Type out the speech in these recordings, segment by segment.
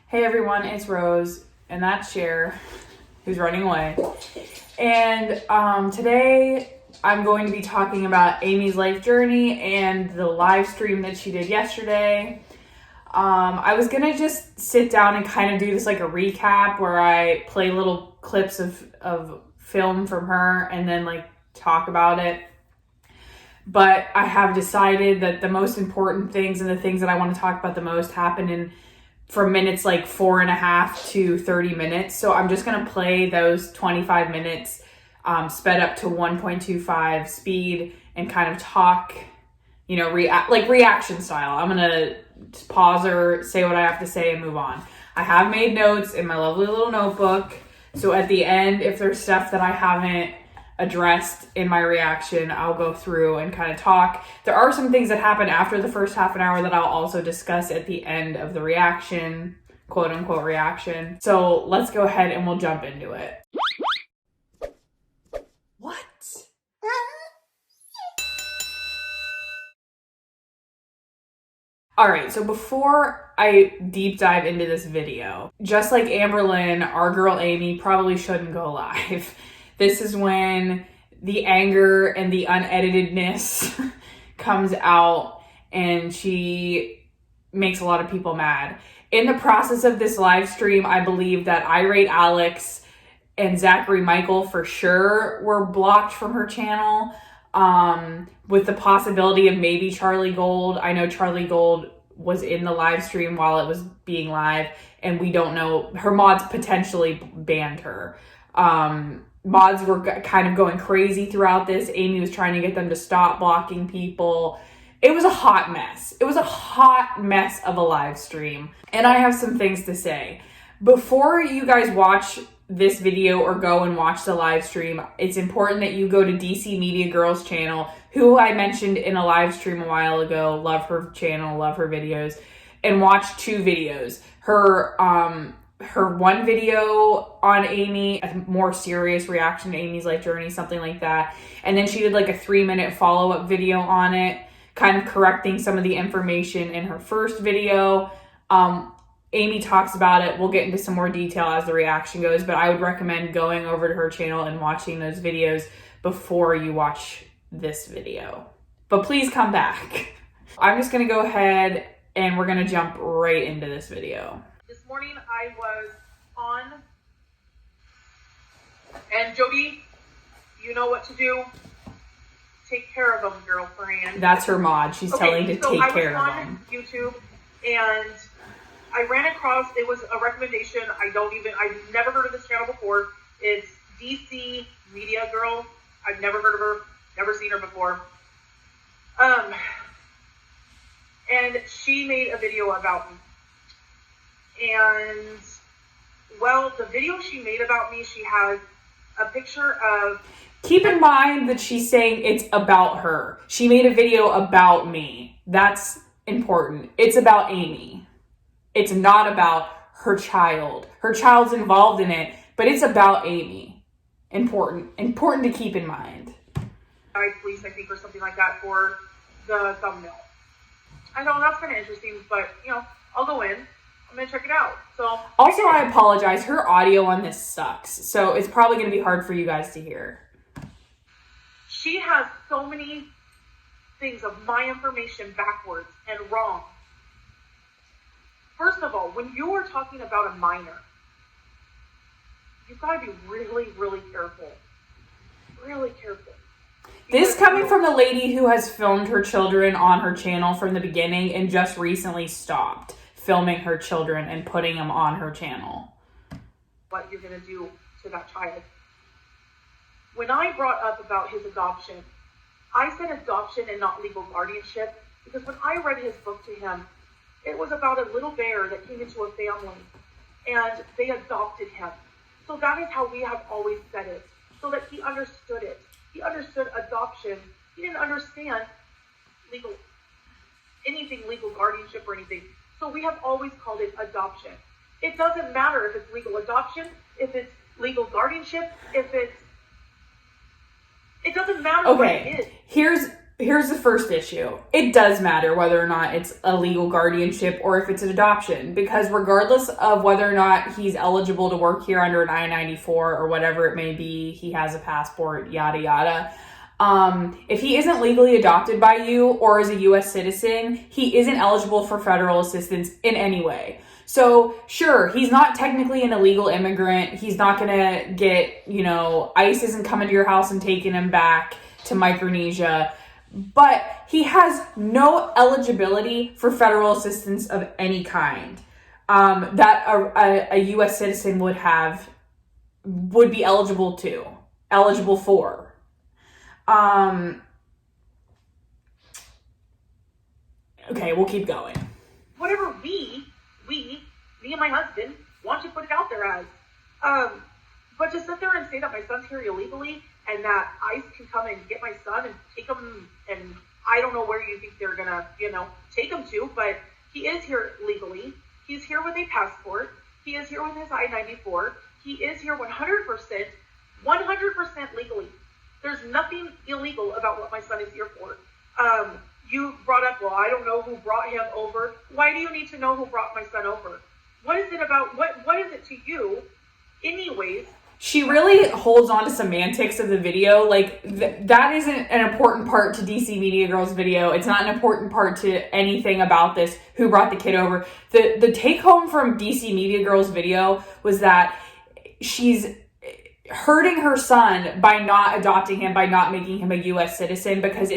Hey everyone, it's Rose, and that's Cher, who's running away. And today I'm going to be talking about Amy's life journey and the live stream that she did yesterday. I was gonna just sit down and kind of do this like a recap where I play little clips of film from her and then like talk about it. But I have decided that the most important things and the things that I want to talk about the most happen from minutes like 4.5 to 30 minutes. So I'm just going to play those 25 minutes sped up to 1.25 speed and kind of talk, reaction style. I'm going to pause or say what I have to say and move on. I have made notes in my lovely little notebook. So at the end, if there's stuff that I haven't addressed in my reaction, I'll go through and kind of talk. There are some things that happen after the first half an hour that I'll also discuss at the end of the reaction, quote unquote reaction. So let's go ahead and we'll jump into it. What? All right, so before I deep dive into this video, just like Amberlynn, our girl Amy probably shouldn't go live. This is when the anger and the uneditedness comes out and she makes a lot of people mad. In the process of this live stream, I believe that Irate Alex and Zachary Michael for sure were blocked from her channel, with the possibility of maybe Charlie Gold. I know Charlie Gold was in the live stream while it was being live, and we don't know. Her mods potentially banned her. Mods were kind of going crazy throughout this. Amy was trying to get them to stop blocking people. It was a hot mess. It was a hot mess of a live stream. And I have some things to say. Before you guys watch this video or go and watch the live stream, it's important that you go to DC Media Girls channel, who I mentioned in a live stream a while ago. Love her channel, love her videos, and watch two videos. Her one video on Amy, a more serious reaction to Amy's life journey, something like that. And then she did like a 3-minute follow-up video on it, kind of correcting some of the information in her first video. Amy talks about it. We'll get into some more detail as the reaction goes, but I would recommend going over to her channel and watching those videos before you watch this video. But please come back. I'm just going to go ahead and we're going to jump right into this video. This morning I was on, and Jody, you know what to do. Take care of them, girlfriend. That's her mod. She's telling to take care of them. I was on YouTube, and I ran across, it was a recommendation. I've never heard of this channel before. It's DC Media Girl. I've never heard of her, never seen her before. And she made a video about me. And, well, the video she made about me, she has a picture of... Keep in mind that she's saying it's about her. She made a video about me. That's important. It's about Amy. It's not about her child. Her child's involved in it, but it's about Amy. Important to keep in mind. Police, I think, or something like that for the thumbnail. I know that's kind of interesting, but, I'll go in. I'm going to check it out. So also, I apologize. Her audio on this sucks. So it's probably going to be hard for you guys to hear. She has so many things of my information backwards and wrong. First of all, when you are talking about a minor, you've got to be really, really careful. Really careful. This coming from the lady who has filmed her children on her channel from the beginning and just recently stopped filming her children and putting them on her channel. What you're going to do to that child. When I brought up about his adoption, I said adoption and not legal guardianship, because when I read his book to him, it was about a little bear that came into a family and they adopted him. So that is how we have always said it, so that he understood it. He understood adoption. He didn't understand anything legal guardianship or anything. So we have always called it adoption. It doesn't matter if it's legal adoption, if it's legal guardianship, it doesn't matter what it is. Here's the first issue. It does matter whether or not it's a legal guardianship or if it's an adoption, because regardless of whether or not he's eligible to work here under an I-94 or whatever it may be, he has a passport, yada, yada. If he isn't legally adopted by you or is a U.S. citizen, he isn't eligible for federal assistance in any way. So sure, he's not technically an illegal immigrant. He's not going to get, ICE isn't coming to your house and taking him back to Micronesia. But he has no eligibility for federal assistance of any kind that a U.S. citizen would be eligible for. Okay, we'll keep going. Whatever me and my husband want to put it out there as. But to sit there and say that my son's here illegally and that ICE can come and get my son and take him, and I don't know where you think they're gonna, take him to, but he is here legally. He's here with a passport. He is here with his I-94. He is here 100% legally. There's nothing illegal about what my son is here for. You brought up, well, I don't know who brought him over. Why do you need to know who brought my son over? What is it about? What is it to you, anyways? She really holds on to semantics of the video. Like, that isn't an important part to DC Media Girl's video. It's not an important part to anything about this, who brought the kid over. The take home from DC Media Girl's video was that she's hurting her son by not adopting him, by not making him a U.S. citizen, because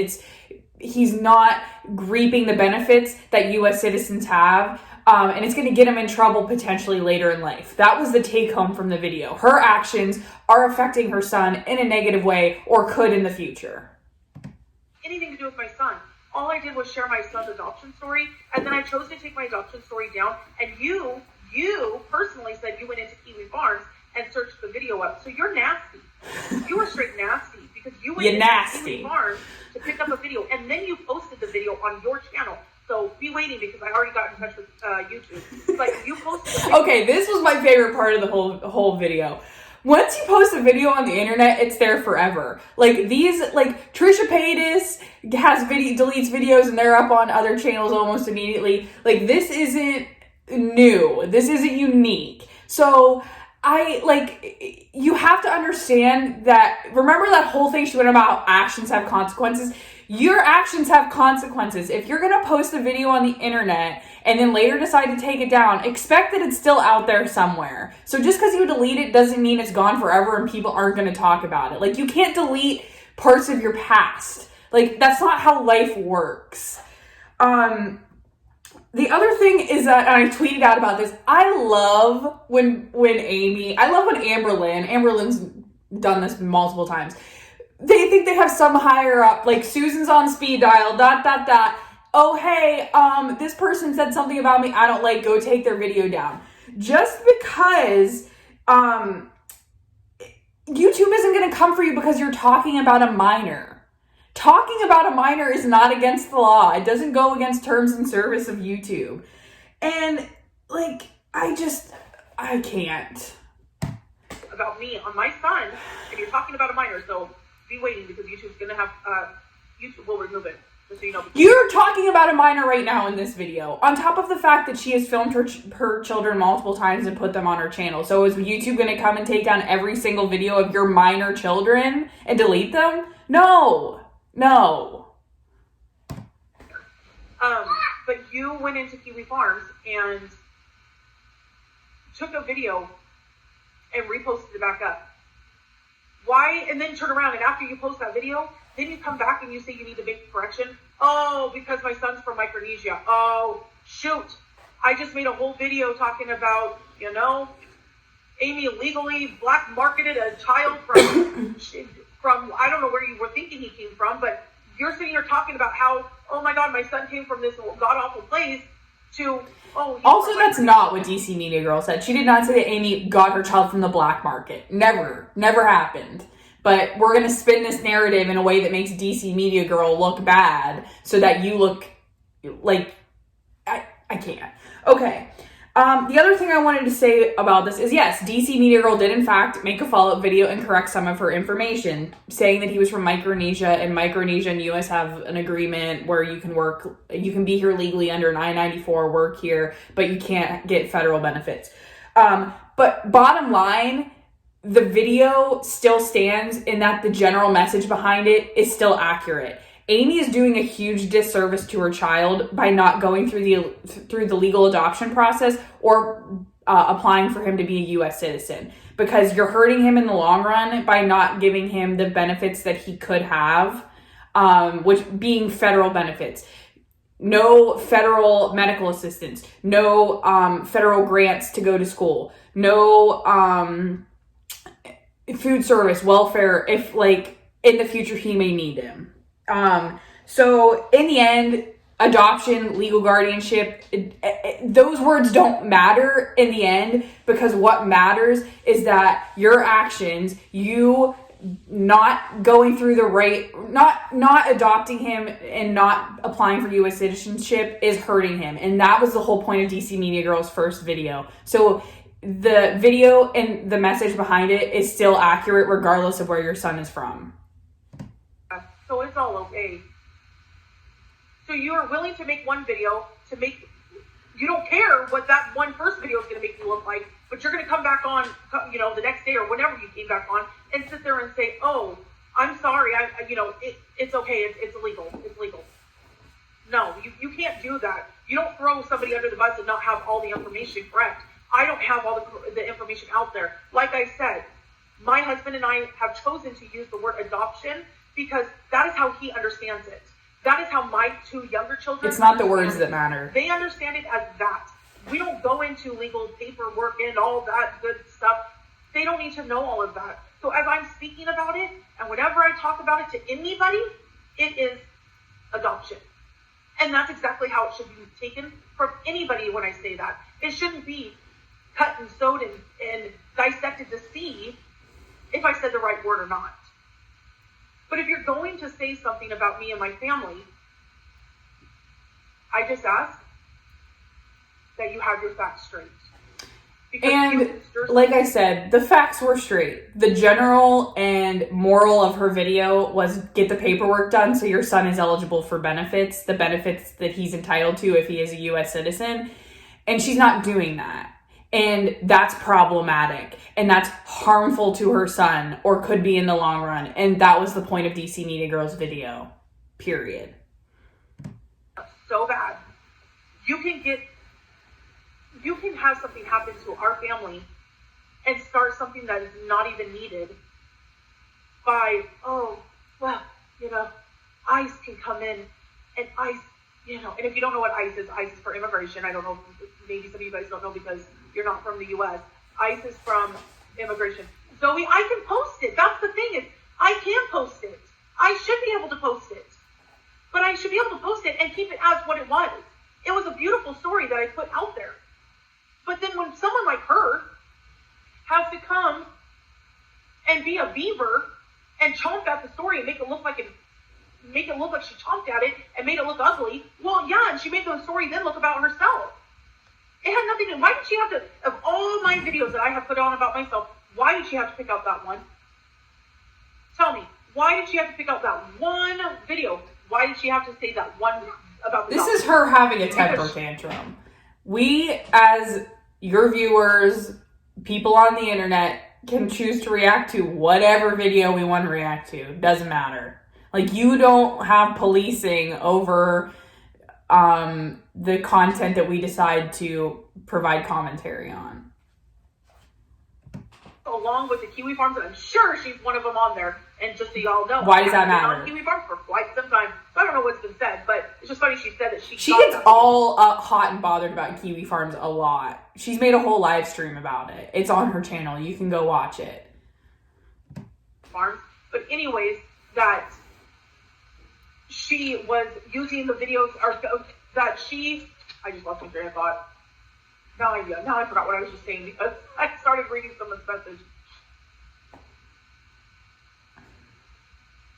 he's not reaping the benefits that U.S. citizens have. And it's going to get him in trouble potentially later in life. That was the take home from the video. Her actions are affecting her son in a negative way, or could in the future. Anything to do with my son. All I did was share my son's adoption story, and then I chose to take my adoption story down. And you personally said you went into Kiwi Farms and searched the video up. So you're nasty. You were straight nasty, because you went into Kiwi Farms to pick up a video, and then you posted the video on your channel. So be waiting, because I already got in touch with YouTube. Like, you posted. Okay, this was my favorite part of the whole video. Once you post a video on the internet, it's there forever. Like, Trisha Paytas deletes videos and they're up on other channels almost immediately. Like, this isn't new. This isn't unique. So you have to understand that. Remember that whole thing she went about actions have consequences? Your actions have consequences. If you're going to post a video on the internet and then later decide to take it down, expect that it's still out there somewhere. So just because you delete it doesn't mean it's gone forever and people aren't going to talk about it. Like, you can't delete parts of your past. Like, that's not how life works. The other thing is that, and I tweeted out about this, I love when Amber Lynn's done this multiple times. They think they have some higher up, like Susan's on speed dial, ... Oh, hey, this person said something about me I don't like, go take their video down. Just because YouTube isn't going to come for you because you're talking about a minor. Talking about a minor is not against the law. It doesn't go against terms and service of YouTube. And, I can't. About me on my son, and you're talking about a minor, so be waiting, because YouTube's going to have, YouTube will remove it, just so you know. You're talking about a minor right now in this video, on top of the fact that she has filmed her children multiple times and put them on her channel. So is YouTube going to come and take down every single video of your minor children and delete them? No. But you went into Kiwi Farms and took a video and reposted it back up. Why? And then turn around, and after you post that video, then you come back and you say you need to make a correction. Oh, because my son's from Micronesia. Oh, shoot. I just made a whole video talking about, Amy illegally black marketed a child from I don't know where you were thinking he came from, but you're sitting here talking about how, oh my God, my son came from this god-awful place to, also, that's not what DC Media Girl said. She did not say that Amy got her child from the black market. Never happened. But we're going to spin this narrative in a way that makes DC Media Girl look bad so that you look like, I can't. Okay. The other thing I wanted to say about this is, yes, DC Media Girl did in fact make a follow-up video and correct some of her information, saying that he was from Micronesia, and Micronesia and US have an agreement where you can be here legally under an I-94, work here, but you can't get federal benefits. But bottom line, the video still stands in that the general message behind it is still accurate. Amy is doing a huge disservice to her child by not going through the legal adoption process or applying for him to be a U.S. citizen, because you're hurting him in the long run by not giving him the benefits that he could have, which being federal benefits. No federal medical assistance, no federal grants to go to school, no food service, welfare, if like in the future he may need him. So in the end, adoption, legal guardianship, those words don't matter in the end, because what matters is that your actions, you not going through the right, not adopting him and not applying for U.S. citizenship is hurting him. And that was the whole point of DC Media Girl's first video. So the video and the message behind it is still accurate regardless of where your son is from. So it's all okay. So you are willing to make one video you don't care what that one first video is going to make you look like, but you're going to come back on, the next day or whenever you came back on and sit there and say, oh, I'm sorry. It's okay. It's illegal. It's legal. No, you can't do that. You don't throw somebody under the bus and not have all the information correct. I don't have all the information out there. Like I said, my husband and I have chosen to use the word adoption because that is how he understands it. That is how my two younger children. It's not the words that matter. They understand it as that. We don't go into legal paperwork and all that good stuff. They don't need to know all of that. So as I'm speaking about it, and whenever I talk about it to anybody, it is adoption. And that's exactly how it should be taken from anybody when I say that. It shouldn't be cut and sewed and dissected to see if I said the right word or not. But if you're going to say something about me and my family, I just ask that you have your facts straight. And like I said, the facts were straight. The general and moral of her video was get the paperwork done so your son is eligible for benefits, the benefits that he's entitled to if he is a U.S. citizen. And she's not doing that. And that's problematic. And that's harmful to her son, or could be in the long run. And that was the point of DC Media Girl's video. Period. So bad. You can have something happen to our family and start something that is not even needed by, ICE can come in and ICE, and if you don't know what ICE is for immigration. I don't know, maybe some of you guys don't know because you're not from the U.S. ICE is from immigration. Zoe, I can post it. That's the thing, is I can post it. I should be able to post it. But I should be able to post it and keep it as what it was. It was a beautiful story that I put out there. But then when someone like her has to come and be a beaver and chomp at the story and make it look like she chomped at it and made it look ugly, well, yeah, and she made the story then look about herself. It had nothing to, why did she have to, of all my videos that I have put on about myself, why did she have to pick out that one? Tell me, why did she have to pick out that one video? Why did she have to say that one about the This dog? is her having a temper tantrum. We, as your viewers, people on the internet, can choose to react to whatever video we want to react to. Doesn't matter. Like, you don't have policing over the content that we decide to provide commentary on. Along with the Kiwi Farms, and I'm sure she's one of them on there. And just so y'all know, Why does that I've been matter? on Kiwi Farms for quite some time. So I don't know what's been said, but it's just funny she said that She gets all hot and bothered about Kiwi Farms a lot. She's made a whole live stream about it. It's on her channel. You can go watch it. Farms. But anyways, that she was using the videos, or that I just lost my train of thought. Now I forgot what I was just saying because I started reading someone's message.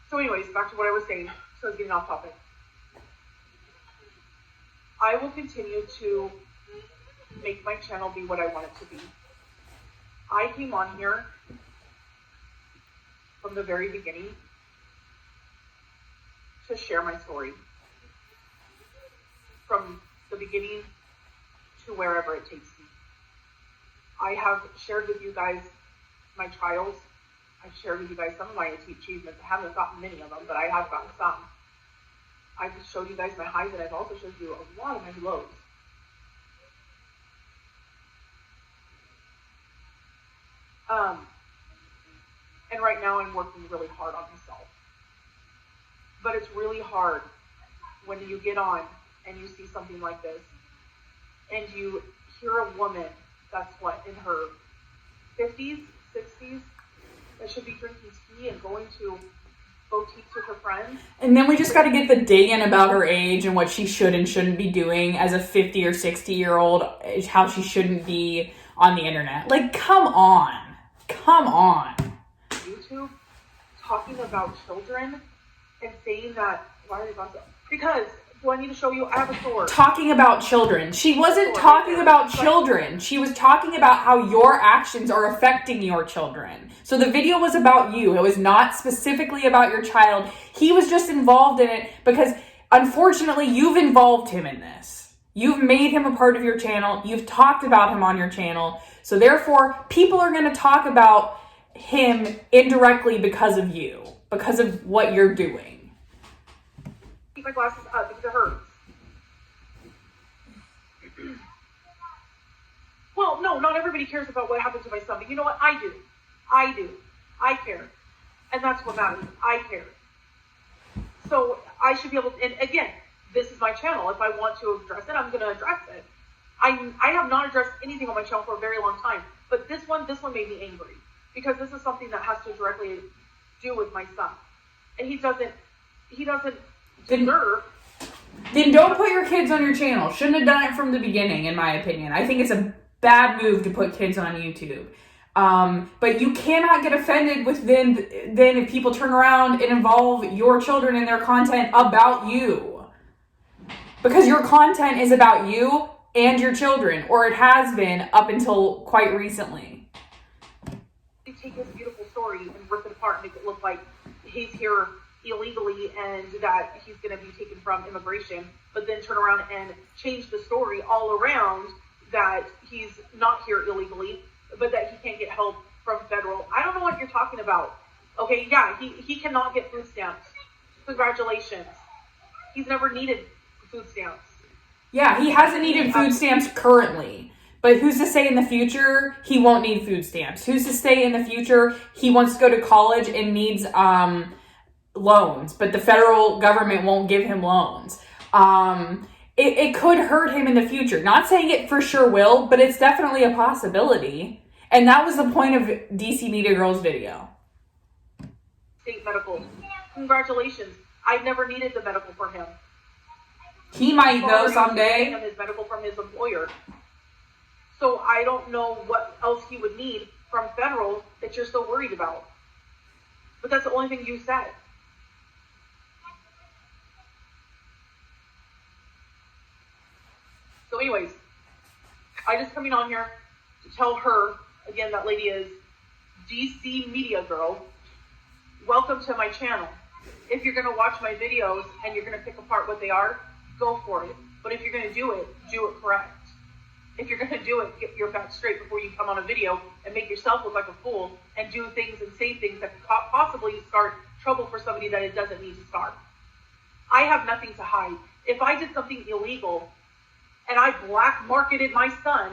So anyways, back to what I was saying. So I was getting off topic. I will continue to make my channel be what I want it to be. I came on here from the very beginning to share my story. From the beginning to wherever it takes me. I have shared with you guys my trials. I've shared with you guys some of my achievements. I haven't gotten many of them, but I have gotten some. I've showed you guys my highs, and I've also showed you a lot of my lows. And right now I'm working really hard on myself. But it's really hard when you get on and you see something like this, and you hear a woman that's in her 50s, 60s, that should be drinking tea and going to boutiques with her friends. And then we just got to get the dig in about her age and what she should and shouldn't be doing as a 50 or 60-year-old, how she shouldn't be on the internet. Like, come on. Come on. YouTube talking about children and saying that, why are they about to? Because, do I need to show you? I have a sword. Talking about children. She wasn't talking about children. She was talking about how your actions are affecting your children. So the video was about you. It was not specifically about your child. He was just involved in it because, unfortunately, you've involved him in this. You've made him a part of your channel. You've talked about him on your channel. So therefore, people are going to talk about him indirectly because of you, because of what you're doing. Keep my glasses up because it hurts. Well, no, not everybody cares about what happened to my son, but you know what? I do. I do. I care. And that's what matters. I care. So I should be able to, and again, this is my channel. If I want to address it, I'm going to address it. I have not addressed anything on my channel for a very long time, but this one made me angry because this is something that has to directly do with my son. And he doesn't deserve. Then don't put your kids on your channel. Shouldn't have done it from the beginning, in my opinion. I think it's a bad move to put kids on YouTube. But you cannot get offended with then if people turn around and involve your children in their content about you. Because your content is about you and your children, or it has been up until quite recently. They take his beautiful story and rip it apart and make it look like he's here illegally and that he's going to be taken from immigration, but then turn around and change the story all around that he's not here illegally, but that he can't get help from federal. I don't know what you're talking about. Okay, yeah, he cannot get food stamps. Congratulations. He's never needed food stamps. Yeah, he hasn't needed food stamps currently. But who's to say in the future he won't need food stamps? Who's to say in the future he wants to go to college and needs loans, but the federal government won't give him loans? It could hurt him in the future. Not saying it for sure will, but it's definitely a possibility. And that was the point of DC Media Girl's video. State medical. Congratulations. I've never needed the medical for him. He might though someday. His medical from his employer. So I don't know what else he would need from federal that you're so worried about. But that's the only thing you said. So anyways, I just coming on here to tell her, again, that lady is DC Media Girl. Welcome to my channel. If you're going to watch my videos and you're going to pick apart what they are, go for it. But if you're going to do it correct. If you're going to do it, get your facts straight before you come on a video and make yourself look like a fool and do things and say things that could possibly start trouble for somebody that it doesn't need to start. I have nothing to hide. If I did something illegal and I black marketed my son,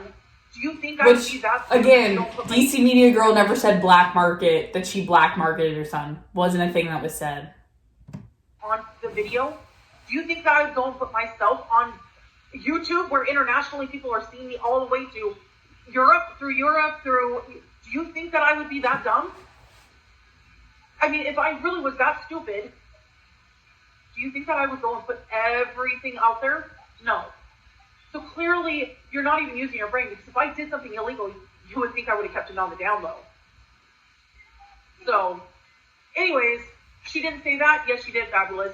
do you think I would be that? Again, DC Media Girl never said black market, that she black marketed her son. Wasn't a thing that was said. On the video? Do you think that I would go and put myself on YouTube where internationally people are seeing me all the way to Europe, through, do you think that I would be that dumb? I mean, if I really was that stupid, do you think that I would go and put everything out there? No. So clearly, you're not even using your brain, because if I did something illegal, you would think I would have kept it on the down low. So, anyways, she didn't say that. Yes, she did, Fabulous.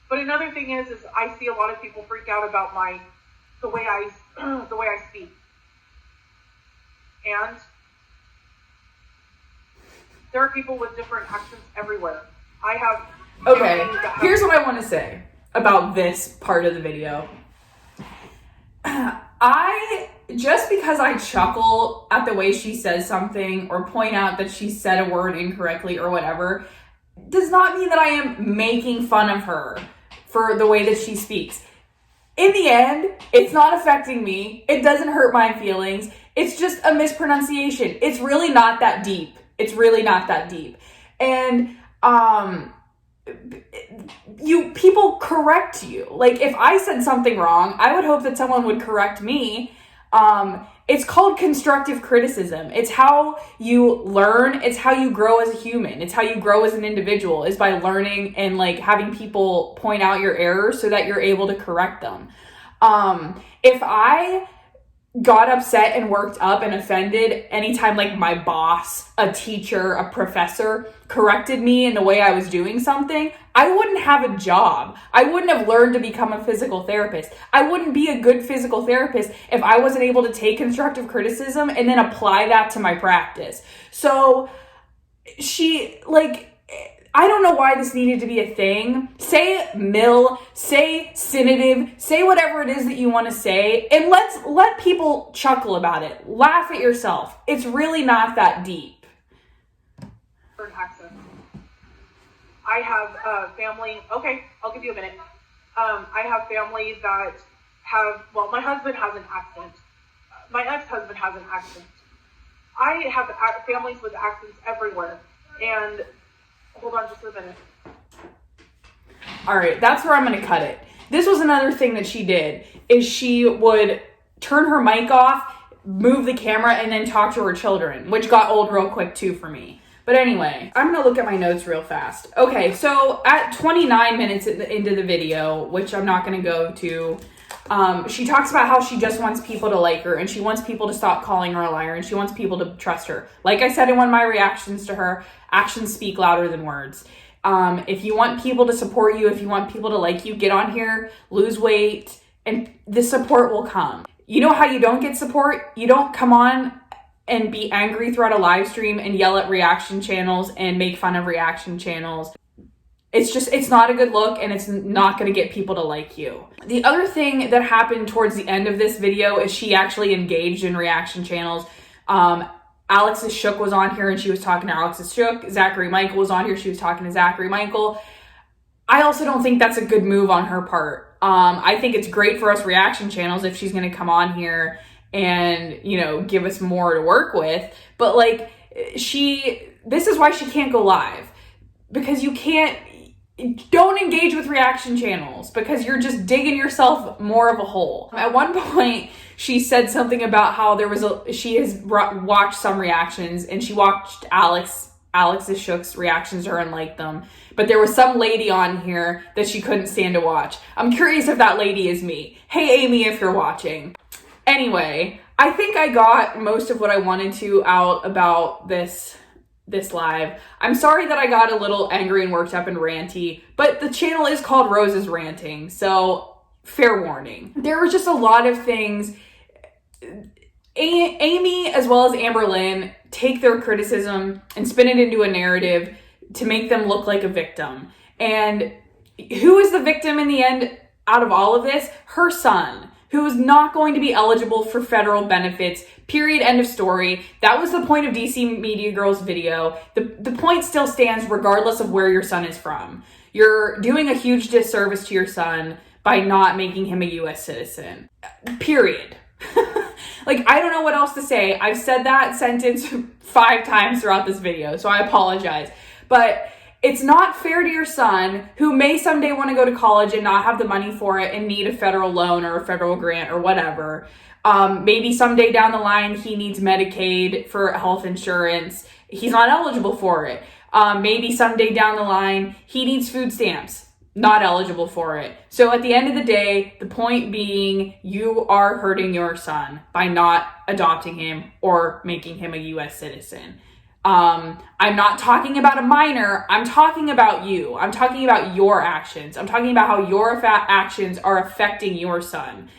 But another thing is I see a lot of people freak out about the way I speak. And there are people with different accents everywhere. I have Okay, here's what I want to say about this part of the video. Just because I chuckle at the way she says something or point out that she said a word incorrectly or whatever, does not mean that I am making fun of her for the way that she speaks. In the end, it's not affecting me. It doesn't hurt my feelings. It's just a mispronunciation. It's really not that deep. It's really not that deep. And, people correct you. Like, if I said something wrong, I would hope that someone would correct me. It's called constructive criticism. It's how you learn. It's how you grow as a human. It's how you grow as an individual, is by learning and like having people point out your errors so that you're able to correct them. If I got upset and worked up and offended anytime like my boss, a teacher, a professor corrected me in the way I was doing something, I wouldn't have a job. I wouldn't have learned to become a physical therapist. I wouldn't be a good physical therapist if I wasn't able to take constructive criticism and then apply that to my practice. So I don't know why this needed to be a thing. Say mill, say synonym, say whatever it is that you want to say, and let people chuckle about it. Laugh at yourself. It's really not that deep. Accent. I have family. Okay, I'll give you a minute. I have family that have. Well, my husband has an accent. My ex-husband has an accent. I have families with accents everywhere, and. Hold on just a minute. All right, that's where I'm going to cut it. This was another thing that she did, is she would turn her mic off, move the camera, and then talk to her children, which got old real quick too for me. But anyway, I'm going to look at my notes real fast. Okay, so at 29 minutes into the video, which I'm not going to go to, she talks about how she just wants people to like her, and she wants people to stop calling her a liar, and she wants people to trust her. Like I said in one of my reactions to her, actions speak louder than words. If you want people to support you, if you want people to like you, get on here, lose weight, and the support will come. You know how you don't get support? You don't come on and be angry throughout a live stream and yell at reaction channels and make fun of reaction channels. It's not a good look, and it's not going to get people to like you. The other thing that happened towards the end of this video is she actually engaged in reaction channels. Alexis Shook was on here and she was talking to Alexis Shook. Zachary Michael was on here. She was talking to Zachary Michael. I also don't think that's a good move on her part. I think it's great for us reaction channels if she's going to come on here and, give us more to work with. But this is why she can't go live, because don't engage with reaction channels, because you're just digging yourself more of a hole. At one point, she said something about how she has watched some reactions, and she watched Alexis Shook's reactions to her and liked them. But there was some lady on here that she couldn't stand to watch. I'm curious if that lady is me. Hey, Amy, if you're watching. Anyway, I think I got most of what I wanted to out about this live. I'm sorry that I got a little angry and worked up and ranty, but the channel is called Rose's Ranting, so fair warning. There were just a lot of things. Amy, as well as Amberlynn, take their criticism and spin it into a narrative to make them look like a victim. And who is the victim in the end out of all of this? Her son, who is not going to be eligible for federal benefits, period, end of story. That was the point of DC Media Girls' video. The point still stands regardless of where your son is from. You're doing a huge disservice to your son by not making him a U.S. citizen, period. I don't know what else to say. I've said that sentence 5 times throughout this video, so I apologize. But it's not fair to your son, who may someday want to go to college and not have the money for it and need a federal loan or a federal grant or whatever. Maybe someday down the line, he needs Medicaid for health insurance. He's not eligible for it. Maybe someday down the line, he needs food stamps. Not eligible for it. So at the end of the day, the point being, you are hurting your son by not adopting him or making him a U.S. citizen. I'm not talking about a minor. I'm talking about you. I'm talking about your actions. I'm talking about how your actions are affecting your son.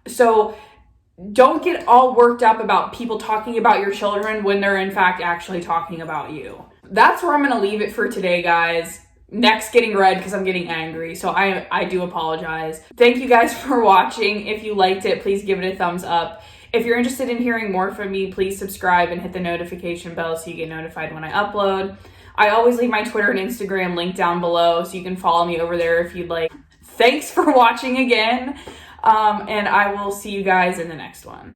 So don't get all worked up about people talking about your children when they're in fact actually talking about you. That's where I'm going to leave it for today, guys. Neck's getting red because I'm getting angry, so I do apologize. Thank you guys for watching. If you liked it, please give it a thumbs up. If you're interested in hearing more from me, please subscribe and hit the notification bell so you get notified when I upload. I always leave my Twitter and Instagram link down below, so you can follow me over there if you'd like. Thanks for watching again, and I will see you guys in the next one.